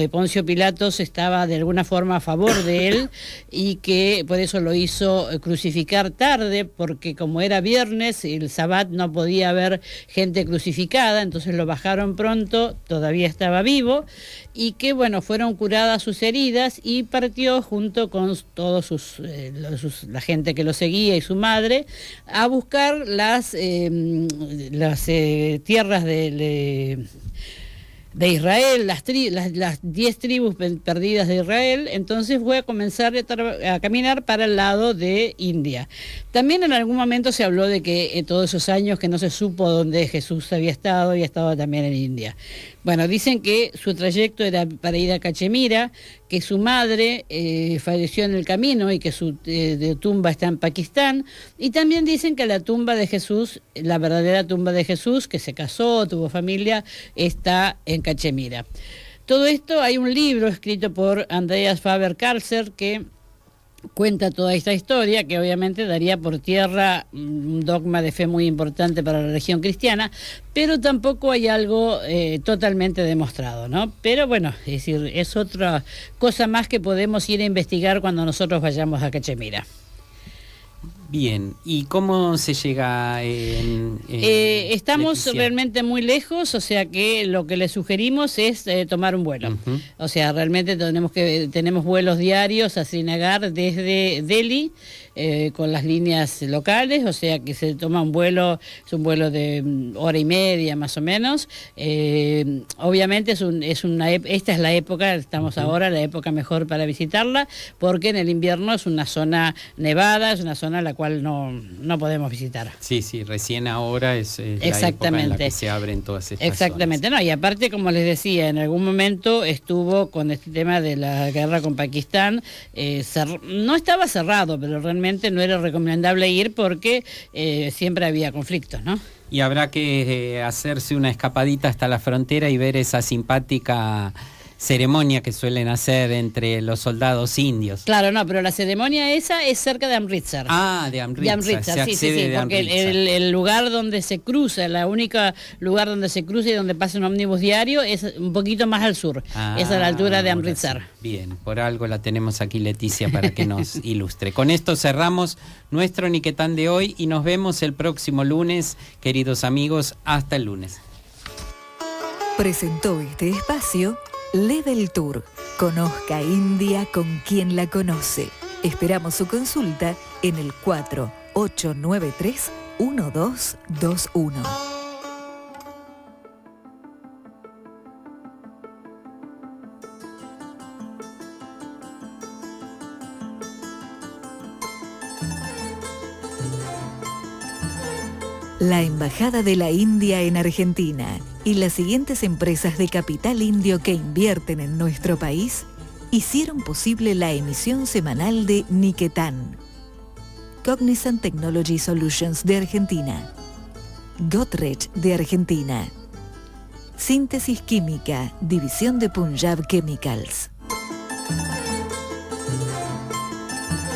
Poncio Pilatos estaba de alguna forma a favor de él y que por eso lo hizo crucificar tarde, porque como era viernes, el sabbat no podía haber gente crucificada, entonces lo bajaron pronto, todavía estaba vivo, y que, bueno, fueron curadas sus heridas y partió junto con todos la gente que lo seguía y su madre a buscar las tierras de Israel, las 10 tribus perdidas de Israel. Entonces fue a comenzar a caminar para el lado de India. También en algún momento se habló de que todos esos años que no se supo dónde Jesús había estado también en India. Bueno, dicen que su trayecto era para ir a Cachemira, que su madre falleció en el camino y que su tumba está en Pakistán. Y también dicen que la tumba de Jesús, la verdadera tumba de Jesús, que se casó, tuvo familia, está en Cachemira. Todo esto, hay un libro escrito por Andreas Faber-Karlsser que cuenta toda esta historia, que obviamente daría por tierra un dogma de fe muy importante para la religión cristiana, pero tampoco hay algo totalmente demostrado, ¿no? Pero bueno, es decir, es otra cosa más que podemos ir a investigar cuando nosotros vayamos a Cachemira. Bien, ¿y cómo se llega estamos Leticia? Realmente muy lejos, o sea que lo que le sugerimos es tomar un vuelo. O sea, realmente tenemos vuelos diarios a Srinagar desde Delhi, con las líneas locales, o sea que se toma un vuelo, es un vuelo de hora y media más o menos. Obviamente esta es la época, estamos ahora, la época mejor para visitarla, porque en el invierno es una zona nevada, es una zona a la cual no podemos visitar. Sí, recién ahora es la época en la que se abren todas estas Exactamente, zonas. No, y aparte, como les decía, en algún momento estuvo con este tema de la guerra con Pakistán, no estaba cerrado, pero realmente realmente no era recomendable ir porque siempre había conflictos, ¿no? Y habrá que hacerse una escapadita hasta la frontera y ver esa simpática ceremonia que suelen hacer entre los soldados indios. Claro, no, pero la ceremonia esa es cerca de Amritsar. Ah, de Amritsar. De Amritsar, sí, porque el lugar donde se cruza, la única lugar donde se cruza y donde pasa un ómnibus diario es un poquito más al sur, es a la altura de Amritsar. Sí. Bien, por algo la tenemos aquí Leticia para que nos ilustre. Con esto cerramos nuestro Niquetán de hoy y nos vemos el próximo lunes, queridos amigos, hasta el lunes. Presentó este espacio Level Tour. Conozca India con quien la conoce. Esperamos su consulta en el 4893-1221. La Embajada de la India en Argentina y las siguientes empresas de capital indio que invierten en nuestro país hicieron posible la emisión semanal de Niquetán. Cognizant Technology Solutions de Argentina, Godrej de Argentina, Síntesis Química, División de Punjab Chemicals.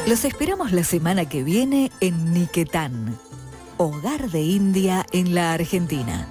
Los esperamos la semana que viene en Niquetán, Hogar de India en la Argentina.